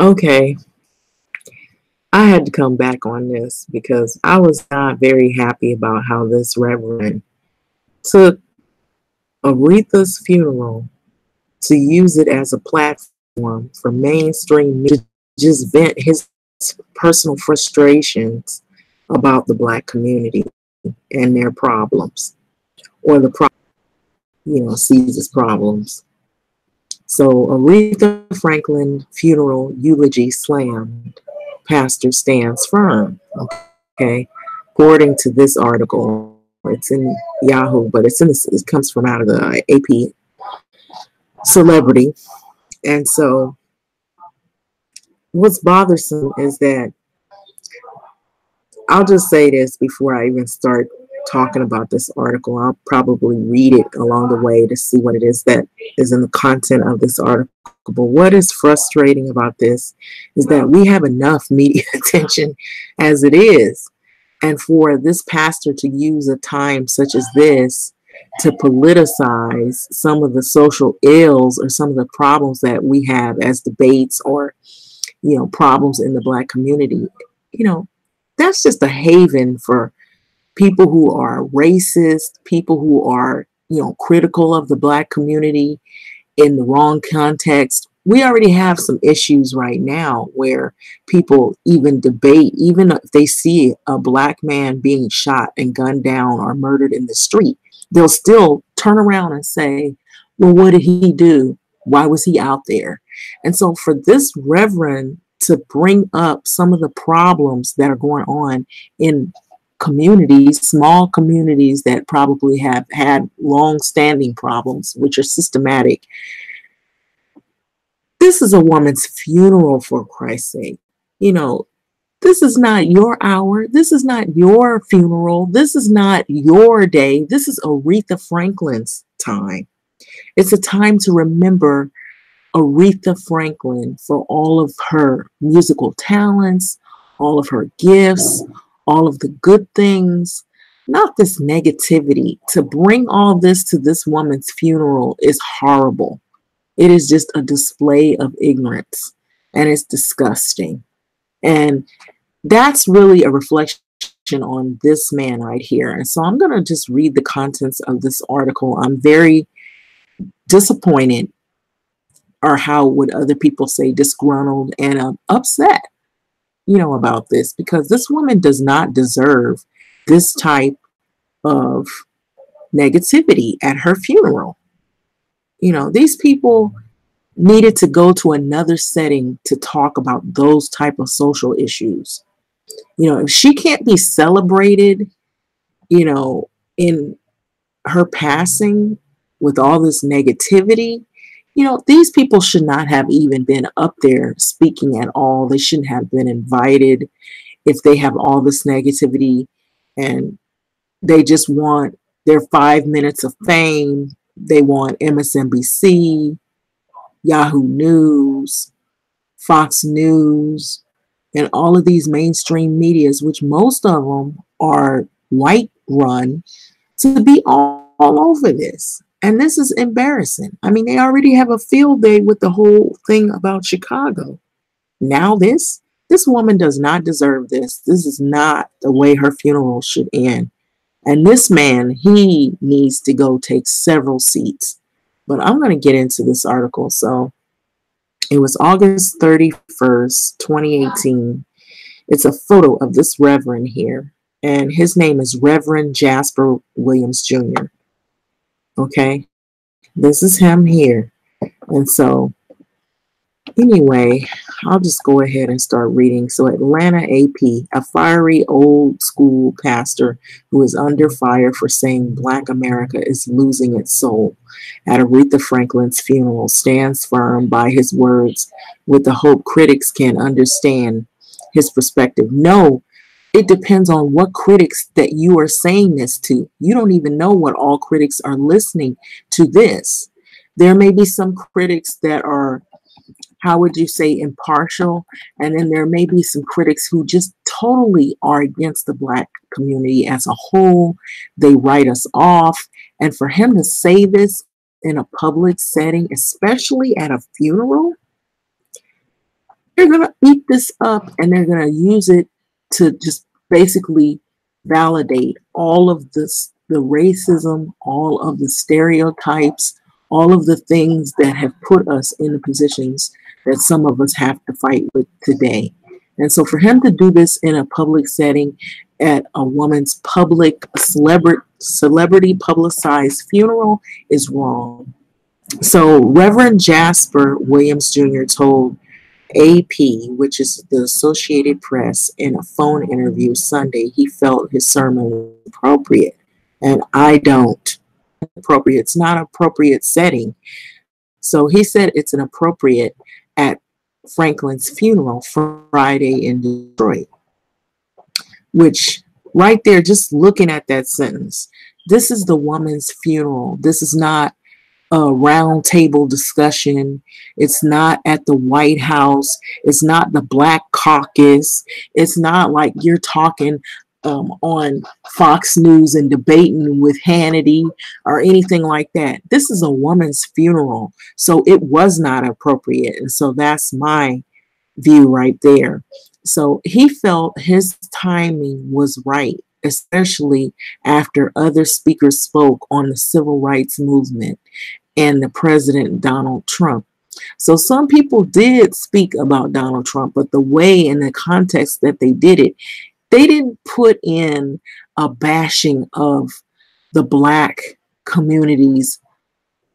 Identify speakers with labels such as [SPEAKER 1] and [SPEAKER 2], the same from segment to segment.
[SPEAKER 1] Okay, I had to come back on this because I was not very happy about how this reverend took Aretha's funeral to use it as a platform for mainstream media to just vent his personal frustrations about the black community and their problems, or the sees as problems. So Aretha Franklin funeral eulogy slammed. Pastor stands firm. Okay, according to this article, it's in Yahoo, but it comes from out of the AP Celebrity, and so what's bothersome is that I'll just say this before I even start talking about this article. I'll probably read it along the way to see what it is that is in the content of this article. But what is frustrating about this is that we have enough media attention as it is. And for this pastor to use a time such as this to politicize some of the social ills or some of the problems that we have as debates or, problems in the black community, you know, that's just a haven for people who are racist, people who are, critical of the black community in the wrong context. We already have some issues right now where people even debate, even if they see a black man being shot and gunned down or murdered in the street, they'll still turn around and say, well, what did he do? Why was he out there? And so for this reverend to bring up some of the problems that are going on in communities, small communities that probably have had long-standing problems, which are systematic. This is a woman's funeral, for Christ's sake. This is not your hour. This is not your funeral. This is not your day. This is Aretha Franklin's time. It's a time to remember Aretha Franklin for all of her musical talents, all of her gifts, all of the good things, not this negativity. To bring all this to this woman's funeral is horrible. It is just a display of ignorance, and it's disgusting. And that's really a reflection on this man right here. And so I'm going to just read the contents of this article. I'm very disappointed, or how would other people say, disgruntled and upset, about this, because this woman does not deserve this type of negativity at her funeral. These people needed to go to another setting to talk about those type of social issues. If she can't be celebrated, in her passing with all this negativity, these people should not have even been up there speaking at all. They shouldn't have been invited if they have all this negativity and they just want their 5 minutes of fame. They want MSNBC, Yahoo News, Fox News, and all of these mainstream medias, which most of them are white run, to be all over this. And this is embarrassing. I mean, they already have a field day with the whole thing about Chicago. Now this woman does not deserve this. This is not the way her funeral should end. And this man, he needs to go take several seats. But I'm going to get into this article. So it was August 31st, 2018. It's a photo of this reverend here. And his name is Reverend Jasper Williams Jr. Okay, this is him here. And so anyway, I'll just go ahead and start reading. So Atlanta AP, a fiery old school pastor who is under fire for saying Black America is losing its soul at Aretha Franklin's funeral, stands firm by his words with the hope critics can understand his perspective. No, it depends on what critics that you are saying this to. You don't even know what all critics are listening to this. There may be some critics that are, how would you say, impartial, and then there may be some critics who just totally are against the Black community as a whole. They write us off. And for him to say this in a public setting, especially at a funeral, They're going to eat this up and they're going to use it to just basically validate all of this, the racism, all of the stereotypes, all of the things that have put us in the positions that some of us have to fight with today. And so for him to do this in a public setting at a woman's public celebrity publicized funeral is wrong. So Reverend Jasper Williams Jr. told AP, which is the Associated Press, in a phone interview Sunday, he felt his sermon was appropriate. And I don't. Appropriate. It's not an appropriate setting. So he said it's an appropriate at Franklin's funeral Friday in Detroit, which right there, just looking at that sentence, this is the woman's funeral. This is not a round table discussion. It's not at the White House. It's not the Black Caucus. It's not like you're talking on Fox News and debating with Hannity or anything like that. This is a woman's funeral. So it was not appropriate. And so that's my view right there. So he felt his timing was right, especially after other speakers spoke on the civil rights movement and the President Donald Trump. So some people did speak about Donald Trump, but the way and the context that they did it, they didn't put in a bashing of the Black community's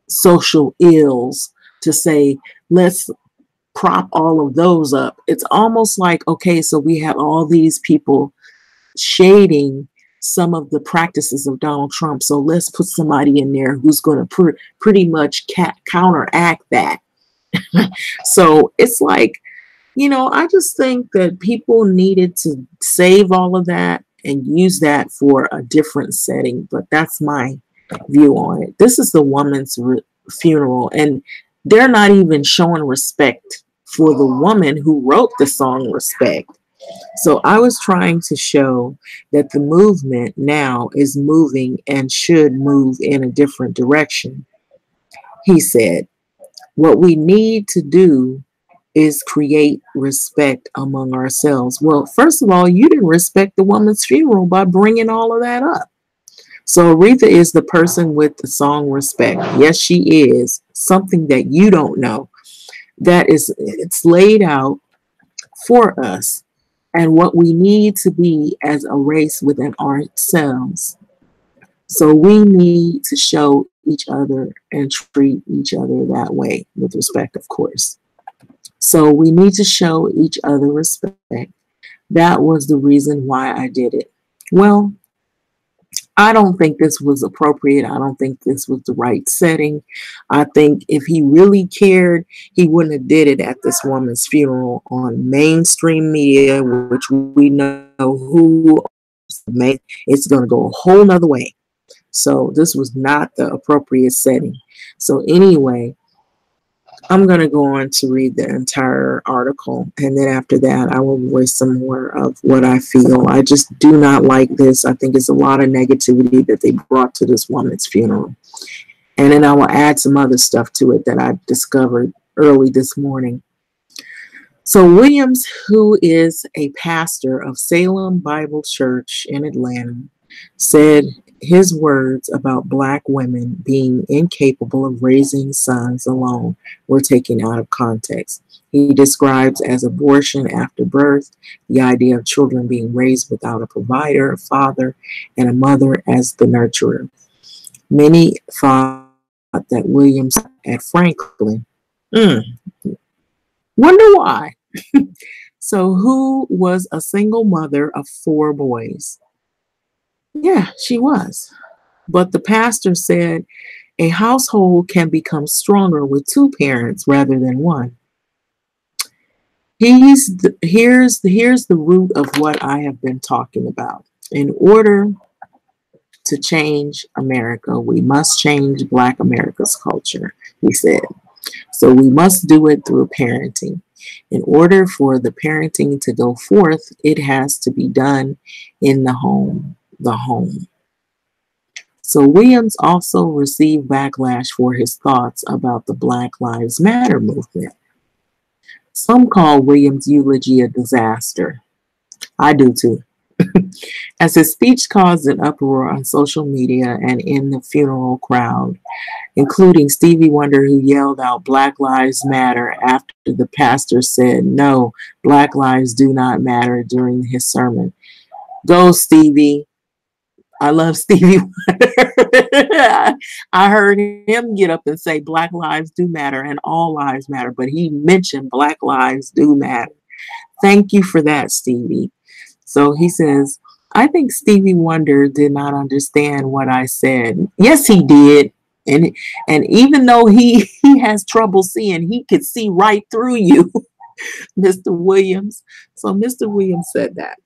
[SPEAKER 1] social ills to say, let's prop all of those up. It's almost like, okay, so we have all these people shading some of the practices of Donald Trump. So let's put somebody in there who's going to pretty much counteract that. So it's like, I just think that people needed to save all of that and use that for a different setting. But that's my view on it. This is the woman's funeral, and they're not even showing respect for the woman who wrote the song Respect. So I was trying to show that the movement now is moving and should move in a different direction. He said, what we need to do is create respect among ourselves. Well, first of all, you didn't respect the woman's funeral by bringing all of that up. So Aretha is the person with the song Respect. Yes, she is. Something that you don't know. It's laid out for us and what we need to be as a race within ourselves. So we need to show each other and treat each other that way, with respect, of course. So we need to show each other respect. That was the reason why I did it. Well, I don't think this was appropriate. I don't think this was the right setting. I think if he really cared, he wouldn't have did it at this woman's funeral on mainstream media, which we know who it's going to go a whole nother way. So this was not the appropriate setting. So anyway, I'm going to go on to read the entire article, and then after that, I will voice some more of what I feel. I just do not like this. I think it's a lot of negativity that they brought to this woman's funeral. And then I will add some other stuff to it that I discovered early this morning. So Williams, who is a pastor of Salem Bible Church in Atlanta, said his words about Black women being incapable of raising sons alone were taken out of context. He describes as abortion after birth, the idea of children being raised without a provider, a father, and a mother as the nurturer. Many thought that Williams at Franklin. Wonder why. So who was a single mother of 4 boys? Yeah, she was. But the pastor said a household can become stronger with 2 parents rather than 1. Here's the root of what I have been talking about. In order to change America, we must change Black America's culture, he said. So we must do it through parenting. In order for the parenting to go forth, it has to be done in the home. So Williams also received backlash for his thoughts about the Black Lives Matter movement. Some call Williams' eulogy a disaster. I do too. As his speech caused an uproar on social media and in the funeral crowd, including Stevie Wonder, who yelled out Black Lives Matter after the pastor said, "No, Black lives do not matter" during his sermon. Go, Stevie. I love Stevie Wonder. I heard him get up and say Black lives do matter and all lives matter, but he mentioned Black lives do matter. Thank you for that, Stevie. So he says, I think Stevie Wonder did not understand what I said. Yes, he did. And even though he has trouble seeing, he could see right through you, Mr. Williams. So Mr. Williams said that.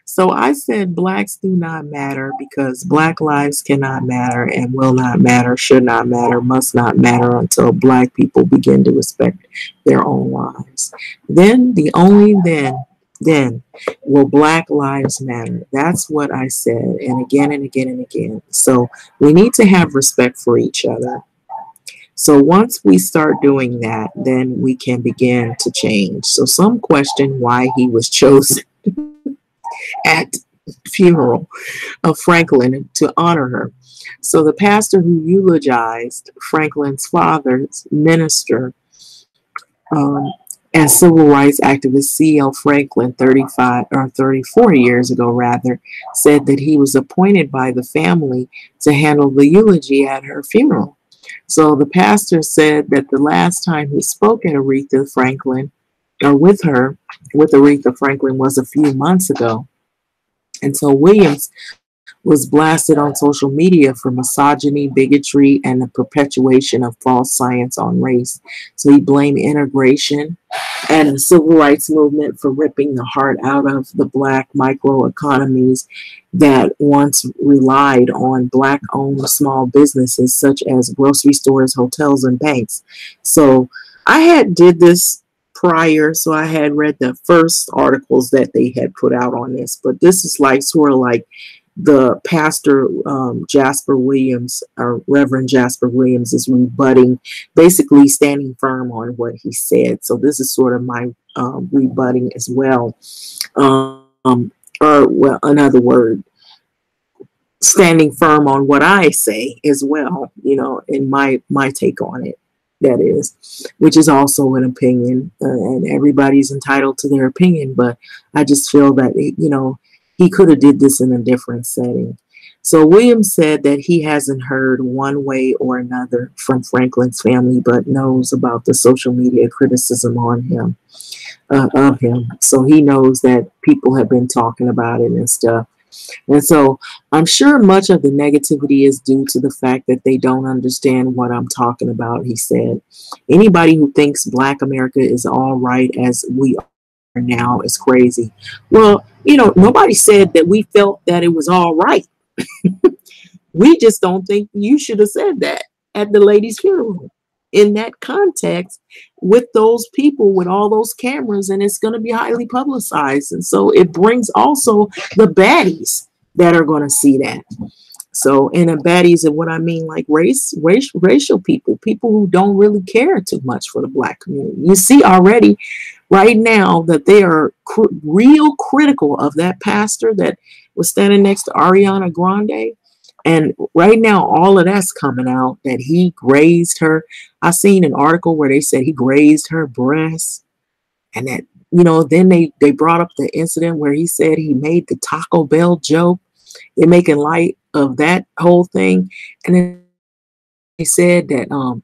[SPEAKER 1] So I said blacks do not matter because black lives cannot matter and will not matter, should not matter, must not matter until black people begin to respect their own lives. Then, the only then will black lives matter. That's what I said, and again and again and again. So we need to have respect for each other. So once we start doing that, then we can begin to change. So some question why he was chosen at funeral of Franklin to honor her. So the pastor who eulogized Franklin's father's minister and civil rights activist C.L. Franklin 35 or 34 years ago rather said that he was appointed by the family to handle the eulogy at her funeral. So the pastor said that the last time he spoke at Aretha Franklin or with Aretha Franklin was a few months ago. And so Williams was blasted on social media for misogyny, bigotry, and the perpetuation of false science on race. So he blamed integration and the civil rights movement for ripping the heart out of the black microeconomies that once relied on black-owned small businesses such as grocery stores, hotels, and banks. So I had did this prior, so I had read the first articles that they had put out on this, but this is like sort of like the pastor Jasper Williams, or Reverend Jasper Williams, is rebutting, basically standing firm on what he said. So this is sort of my rebutting as well, or well, another word, standing firm on what I say as well. You know, in my take on it. That is, which is also an opinion, and everybody's entitled to their opinion. But I just feel that he could have did this in a different setting. So Williams said that he hasn't heard one way or another from Franklin's family, but knows about the social media criticism on him, of him. So he knows that people have been talking about it and stuff. And so I'm sure much of the negativity is due to the fact that they don't understand what I'm talking about, he said. Anybody who thinks Black America is all right as we are now is crazy. Well, nobody said that we felt that it was all right. We just don't think you should have said that at the lady's funeral in that context with those people, with all those cameras, and it's going to be highly publicized. And so it brings also the baddies that are going to see that. So, and the baddies of what I mean, like racial people who don't really care too much for the Black community. You see already right now that they are real critical of that pastor that was standing next to Ariana Grande. And right now, all of that's coming out, that he grazed her. I seen an article where they said he grazed her breasts. And that, then they brought up the incident where he said he made the Taco Bell joke. They're making light of that whole thing. And then they said that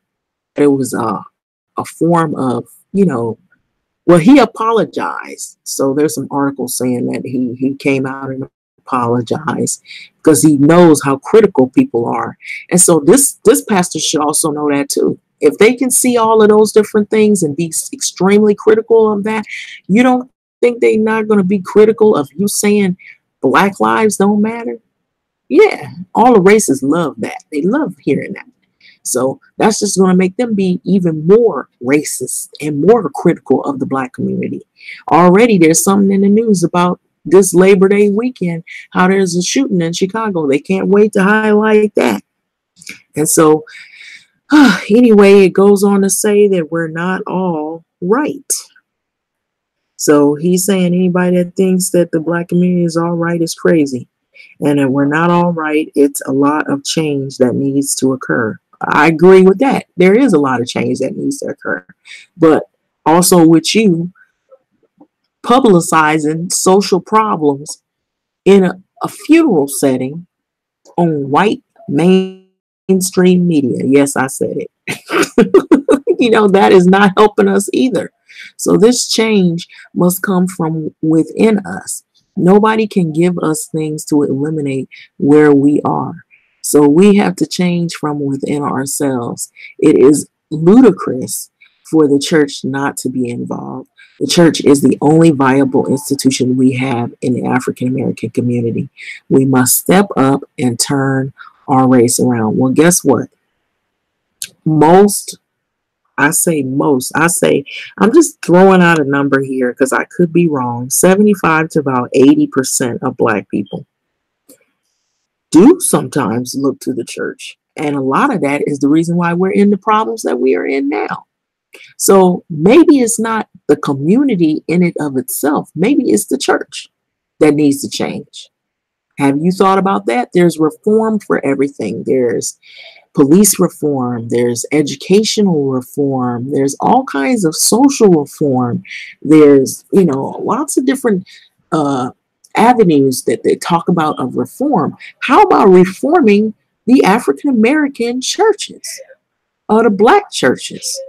[SPEAKER 1] it was a form of, well, he apologized. So there's some articles saying that he came out and apologized because he knows how critical people are. And so this pastor should also know that too. If they can see all of those different things and be extremely critical of that, you don't think they're not going to be critical of you saying Black lives don't matter? Yeah, all the races love that. They love hearing that. So that's just going to make them be even more racist and more critical of the Black community. Already there's something in the news about this Labor Day weekend, how there's a shooting in Chicago. They can't wait to highlight that. And so anyway, it goes on to say that we're not all right. So he's saying anybody that thinks that the black community is all right is crazy. And that we're not all right. It's a lot of change that needs to occur. I agree with that. There is a lot of change that needs to occur. But also with you publicizing social problems in a funeral setting on white mainstream media. Yes, I said it. That is not helping us either. So this change must come from within us. Nobody can give us things to eliminate where we are. So we have to change from within ourselves. It is ludicrous for the church not to be involved. The church is the only viable institution we have in the African American community. We must step up and turn our race around. Well, guess what? Most I say most. I say, I'm just throwing out a number here because I could be wrong. 75 to about 80% of black people do sometimes look to the church. And a lot of that is the reason why we're in the problems that we are in now. So maybe it's not the community in it of itself. Maybe it's the church that needs to change. Have you thought about that? There's reform for everything. There's police reform, there's educational reform, there's all kinds of social reform, there's lots of different avenues that they talk about of reform. How about reforming the African American churches or the black churches?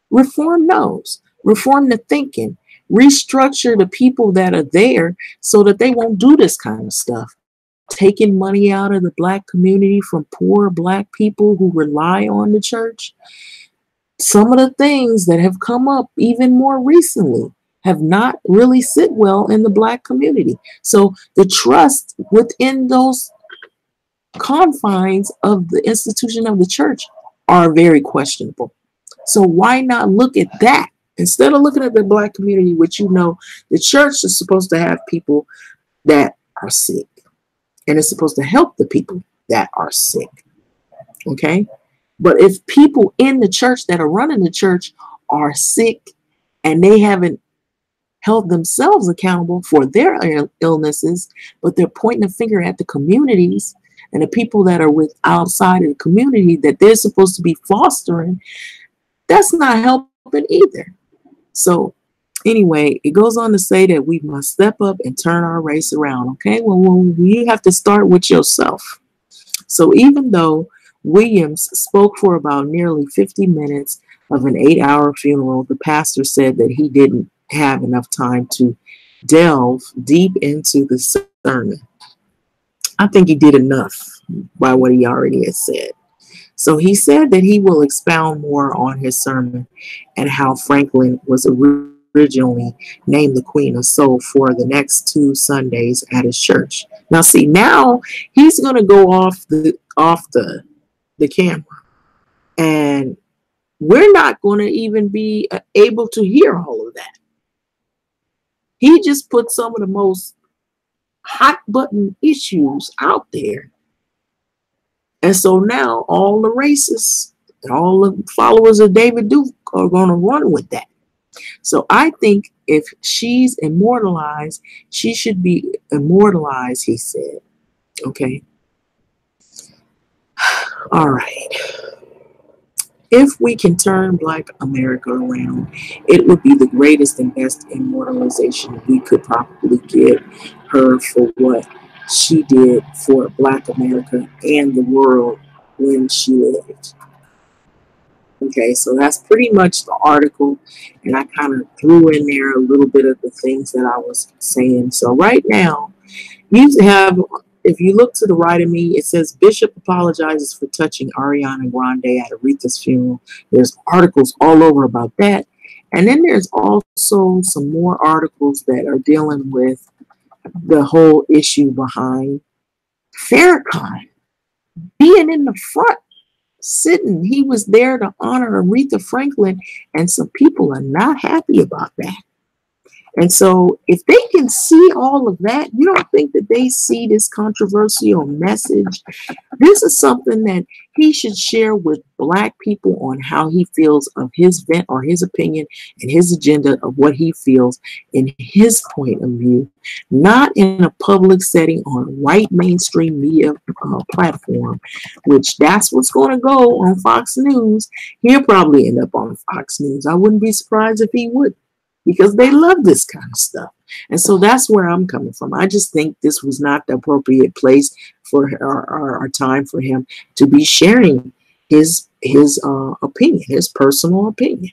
[SPEAKER 1] Reform those, reform the thinking, restructure the people that are there so that they won't do this kind of stuff. Taking money out of the black community from poor black people who rely on the church. Some of the things that have come up even more recently have not really sit well in the black community. So the trust within those confines of the institution of the church are very questionable. So why not look at that instead of looking at the black community, which the church is supposed to have people that are sick. And it's supposed to help the people that are sick. Okay? But if people in the church that are running the church are sick and they haven't held themselves accountable for their illnesses, but they're pointing a finger at the communities and the people that are with outside of the community that they're supposed to be fostering, that's not helping either. So anyway, it goes on to say that we must step up and turn our race around. Okay, well, you have to start with yourself. So even though Williams spoke for about nearly 50 minutes of an 8-hour funeral, the pastor said that he didn't have enough time to delve deep into the sermon. I think he did enough by what he already has said. So he said that he will expound more on his sermon and how Franklin was originally named the Queen of Soul for the next 2 Sundays at his church. Now, see, now he's going to go off the camera, and we're not going to even be able to hear all of that. He just put some of the most hot button issues out there. And so now all the racists and all the followers of David Duke are going to run with that. So I think if she's immortalized, she should be immortalized, he said. Okay. All right. If we can turn Black America around, it would be the greatest and best immortalization we could probably give her for what she did for Black America and the world when she lived. Okay, so that's pretty much the article, and I kind of threw in there a little bit of the things that I was saying. So right now, you have, if you look to the right of me, it says Bishop apologizes for touching Ariana Grande at Aretha's funeral. There's articles all over about that. And then there's also some more articles that are dealing with the whole issue behind Farrakhan being in the front, sitting. He was there to honor Aretha Franklin, and some people are not happy about that. And so if they can see all of that, you don't think that they see this controversial message? This is something that he should share with Black people on how he feels of his vent or his opinion and his agenda of what he feels in his point of view, not in a public setting on a white mainstream media platform, which that's what's going to go on Fox News. He'll probably end up on Fox News. I wouldn't be surprised if he would, because they love this kind of stuff. And so that's where I'm coming from. I just think this was not the appropriate place for our time for him to be sharing his opinion, his personal opinion.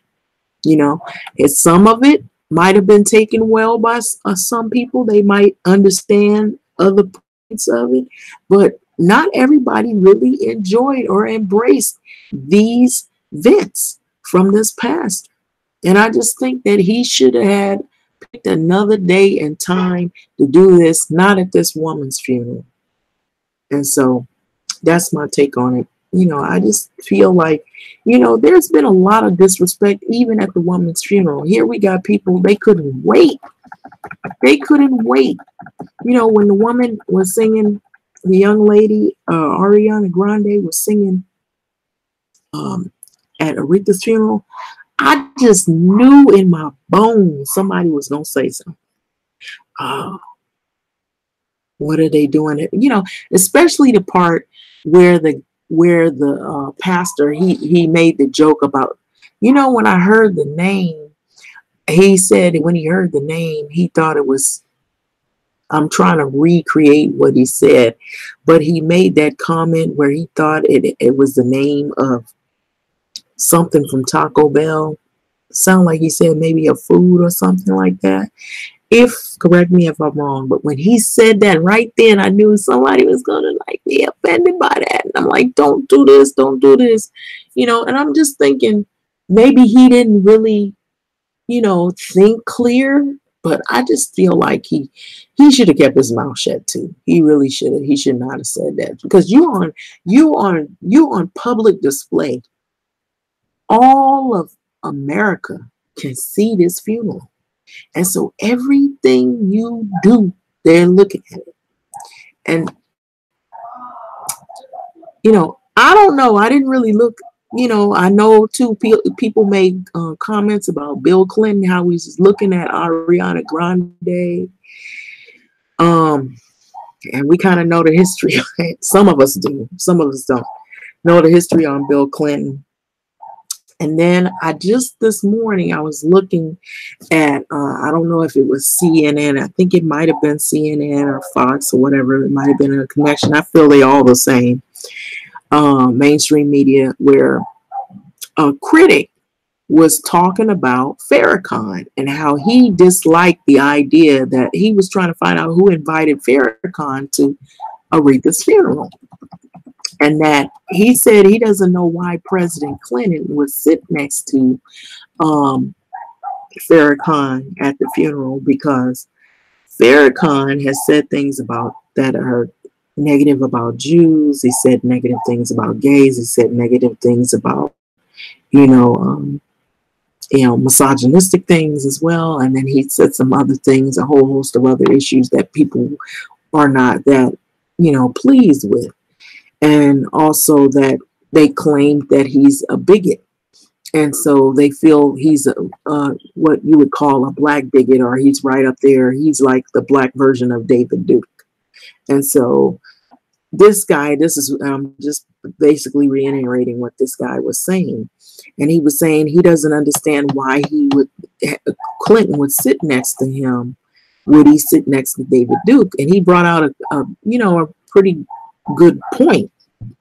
[SPEAKER 1] You know, some of it might have been taken well by some people. They might understand other points of it, but not everybody really enjoyed or embraced these vents from this past. And I just think that he should have had picked another day and time to do this, not at this woman's funeral. And so that's my take on it. You know, I just feel like, you know, there's been a lot of disrespect even at the woman's funeral. Here we got people, they couldn't wait. They couldn't wait. You know, when the woman was singing, the young lady, Ariana Grande was singing at Aretha's funeral, I just knew in my bones somebody was going to say something. What are they doing? You know, especially the part where the pastor, he made the joke about, you know, when I heard the name, he said when he heard the name, he thought it was, I'm trying to recreate what he said, but he made that comment where he thought it was the name of something from Taco Bell. Sound like he said maybe a food or something like that. Correct me if I'm wrong, but when he said that right then, I knew somebody was gonna like be offended by that. And I'm like, don't do this, don't do this, you know. And I'm just thinking maybe he didn't really, you know, think clear. But I just feel like he should have kept his mouth shut too. He really should have. He should not have said that, because you on public display. All of America can see this funeral. And so everything you do, they're looking at it. And, you know, I don't know. I didn't really look, you know, I know too, people made comments about Bill Clinton, how he's looking at Ariana Grande. And we kind of know the history. Some of us do. Some of us don't know the history on Bill Clinton. And then this morning, I was looking at, I don't know if it was CNN. I think it might have been CNN or Fox or whatever. It might have been a connection. I feel they all the same. Mainstream media, where a critic was talking about Farrakhan and how he disliked the idea that he was trying to find out who invited Farrakhan to Aretha's funeral. And that he said he doesn't know why President Clinton would sit next to Farrakhan at the funeral, because Farrakhan has said things about that are negative about Jews. He said negative things about gays. He said negative things about, misogynistic things as well. And then he said some other things, a whole host of other issues that people are not that, pleased with. And also that they claim that he's a bigot. And so they feel he's what you would call a black bigot, or he's right up there. He's like the black version of David Duke. And so this guy, just basically reiterating what this guy was saying. And he was saying he doesn't understand why Clinton would sit next to him. Would he sit next to David Duke? And he brought out a pretty good point,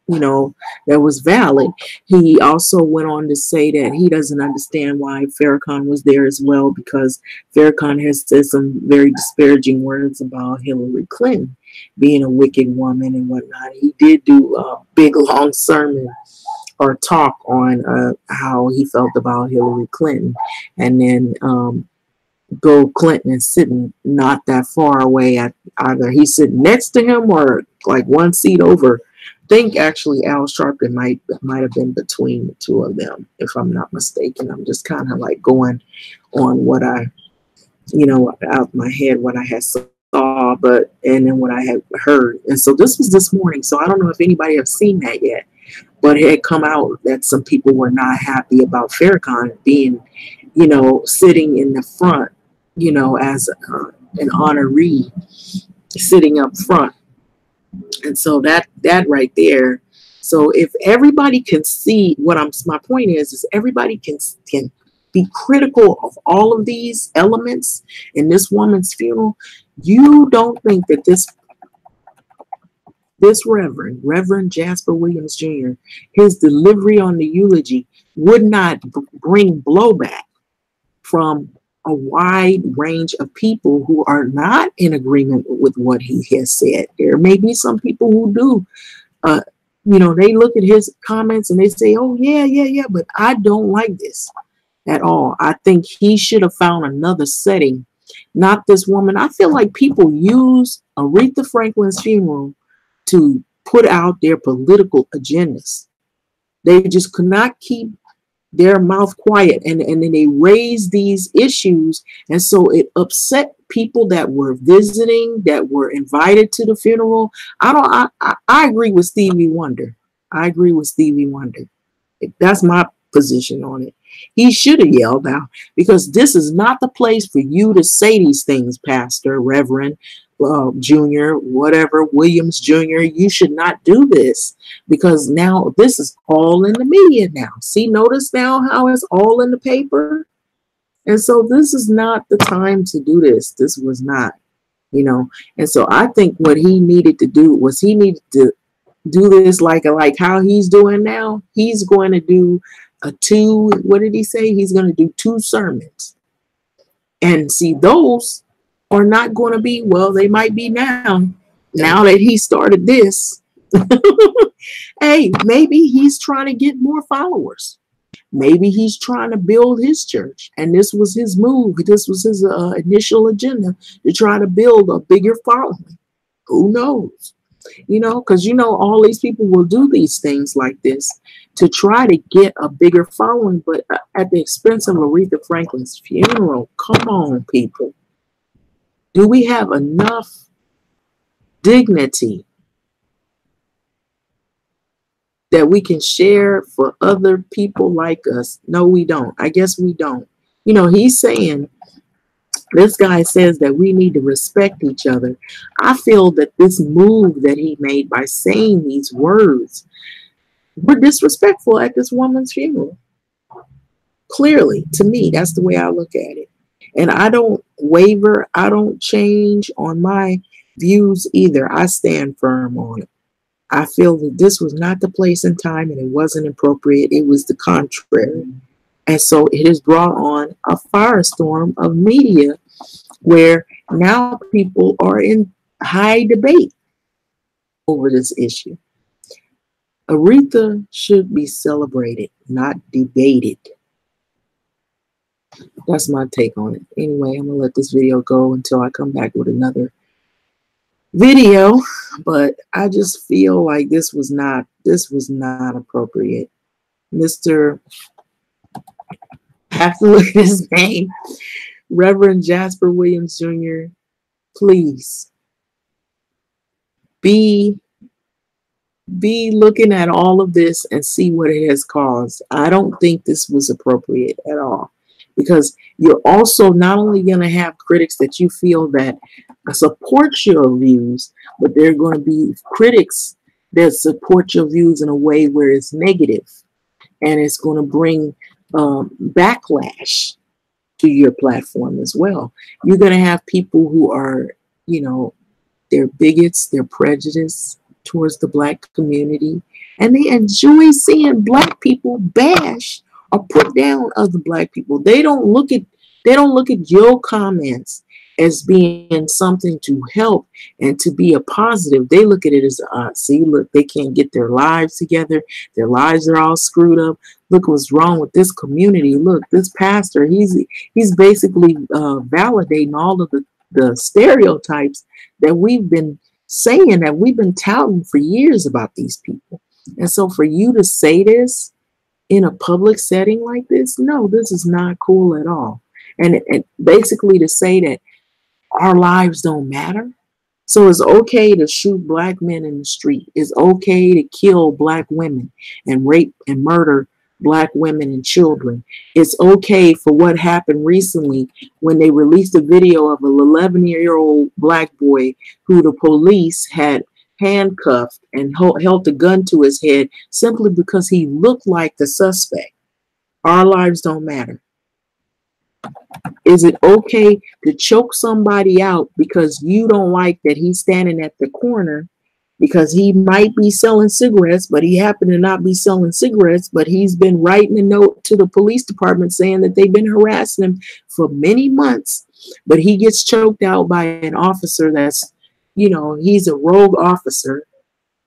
[SPEAKER 1] that was valid. He also went on to say that he doesn't understand why Farrakhan was there as well, because Farrakhan has said some very disparaging words about Hillary Clinton being a wicked woman and whatnot. He did do a big long sermon or talk on how he felt about Hillary Clinton, and then Bill Clinton is sitting not that far away. At either he's sitting next to him or like one seat over. I think actually Al Sharpton might have been between the two of them, if I'm not mistaken. I'm just kind of like going on what I out my head what I had saw, but and then what I had heard. And so this was this morning. So I don't know if anybody have seen that yet, but it had come out that some people were not happy about Farrakhan being, sitting in the front, as an honoree sitting up front. And so that right there. So if everybody can see my point is everybody can be critical of all of these elements in this woman's funeral. You don't think that this Reverend Jasper Williams Jr., his delivery on the eulogy would not bring blowback from a wide range of people who are not in agreement with what he has said. There may be some people who do, they look at his comments and they say, oh, yeah, but I don't like this at all. I think he should have found another setting, not this woman. I feel like people use Aretha Franklin's funeral to put out their political agendas. They just could not keep their mouth quiet, and then they raise these issues, and so it upset people that were visiting, that were invited to the funeral. I agree with Stevie Wonder. That's my position on it. He should have yelled out, because this is not the place for you to say these things, Pastor, Reverend, Junior, whatever, Williams Jr. You should not do this, because now this is all in the media now. See, notice now how it's all in the paper. And so this is not the time to do this. This was not, And so I think what he needed to do was he needed to do this like how he's doing now. He's going to do what did he say? He's going to do 2 sermons. And see, those are not going to be, well, they might be now that he started this. Hey, maybe he's trying to get more followers. Maybe he's trying to build his church. And this was his move. This was his initial agenda, to try to build a bigger following. Who knows? Because, all these people will do these things like this to try to get a bigger following, but at the expense of Aretha Franklin's funeral. Come on, people. Do we have enough dignity that we can share for other people like us? No, we don't. I guess we don't. He's saying, this guy says that we need to respect each other. I feel that this move that he made by saying these words were disrespectful at this woman's funeral. Clearly, to me, that's the way I look at it. And I don't waver. I don't change on my views either. I stand firm on it. I feel that this was not the place and time, and it wasn't appropriate. It was the contrary. And so it has brought on a firestorm of media where now people are in high debate over this issue. Aretha should be celebrated, not debated. That's my take on it. Anyway, I'm going to let this video go until I come back with another video. But I just feel like this was not appropriate. Mr. I have to look at his name. Reverend Jasper Williams Jr., please be looking at all of this and see what it has caused. I don't think this was appropriate at all, because you're also not only going to have critics that you feel that support your views, but there are going to be critics that support your views in a way where it's negative, and it's going to bring backlash to your platform as well. You're going to have people who are, they're bigots, they're prejudiced towards the Black community, and they enjoy seeing Black people bash or put down other Black people. They don't look at your comments as being something to help and to be a positive. They look at it as, see, look, they can't get their lives together. Their lives are all screwed up. Look what's wrong with this community. Look, this pastor, he's basically validating all of the stereotypes that we've been saying, that we've been touting for years about these people. And so for you to say this in a public setting like this, no, this is not cool at all. And basically to say that our lives don't matter. So it's okay to shoot black men in the street. It's okay to kill black women and rape and murder black women and children. It's okay for what happened recently when they released a video of an 11-year-old black boy who the police had handcuffed and held a gun to his head simply because he looked like the suspect. Our lives don't matter. Is it okay to choke somebody out because you don't like that he's standing at the corner because he might be selling cigarettes, but he happened to not be selling cigarettes, but he's been writing a note to the police department saying that they've been harassing him for many months, but he gets choked out by an officer that's, he's a rogue officer,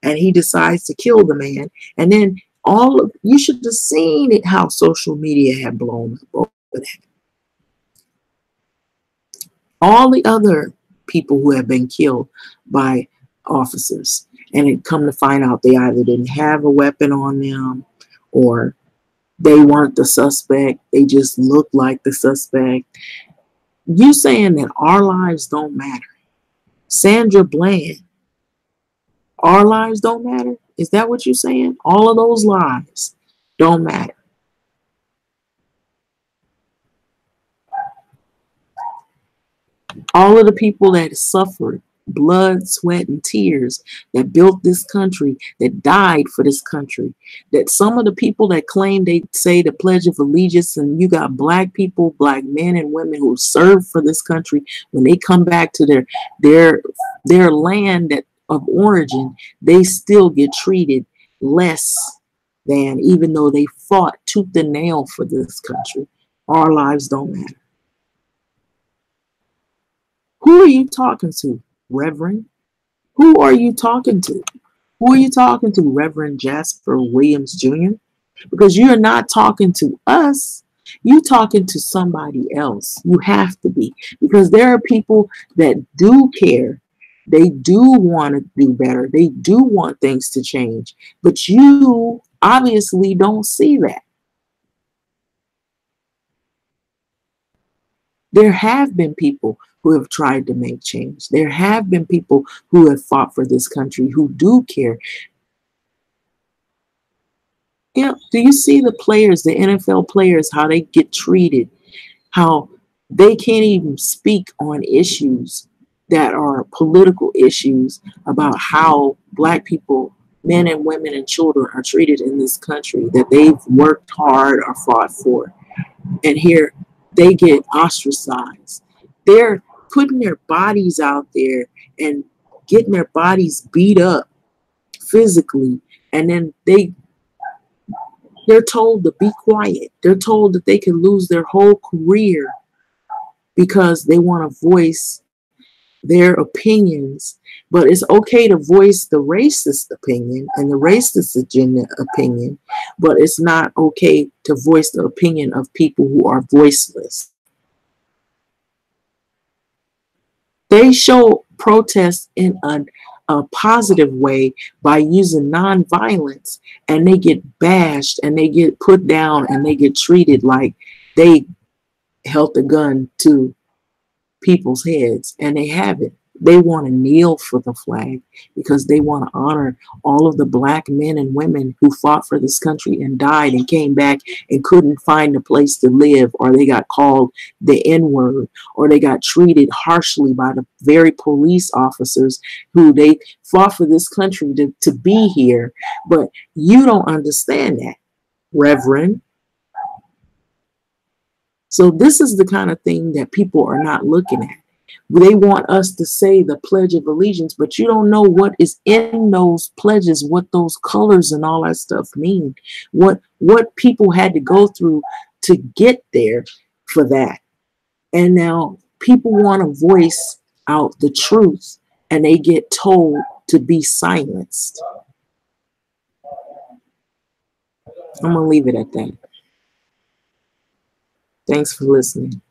[SPEAKER 1] and he decides to kill the man. And then you should have seen it, how social media had blown up over that. All the other people who have been killed by officers, and it come to find out they either didn't have a weapon on them or they weren't the suspect. They just looked like the suspect. You saying that our lives don't matter. Sandra Bland, our lives don't matter? Is that what you're saying? All of those lives don't matter. All of the people that suffered blood, sweat, and tears, that built this country, that died for this country, that some of the people that claim they say the Pledge of Allegiance, and you got black people, black men and women who served for this country, when they come back to their land of origin, they still get treated less than, even though they fought tooth and nail for this country. Our lives don't matter. Who are you talking to, Reverend? Who are you talking to? Who are you talking to, Reverend Jasper Williams Jr.? Because you're not talking to us. You're talking to somebody else. You have to be. Because there are people that do care. They do want to do better. They do want things to change. But you obviously don't see that. There have been people who have tried to make change. There have been people who have fought for this country, who do care. Do you see the players, the NFL players, how they get treated, how they can't even speak on issues that are political issues about how black people, men and women and children are treated in this country that they've worked hard or fought for. And here they get ostracized. They're putting their bodies out there and getting their bodies beat up physically, and then they're told to be quiet. They're told that they can lose their whole career because they want to voice their opinions. But it's okay to voice the racist opinion and the racist agenda opinion, but it's not okay to voice the opinion of people who are voiceless. They show protest in a positive way by using nonviolence, and they get bashed and they get put down and they get treated like they held a gun to people's heads, and they haven't. They want to kneel for the flag because they want to honor all of the black men and women who fought for this country and died and came back and couldn't find a place to live, or they got called the N-word, or they got treated harshly by the very police officers who they fought for this country to be here. But you don't understand that, Reverend. So this is the kind of thing that people are not looking at. They want us to say the Pledge of Allegiance, but you don't know what is in those pledges, what those colors and all that stuff mean, what people had to go through to get there for that. And now people want to voice out the truth, and they get told to be silenced. I'm going to leave it at that. Thanks for listening.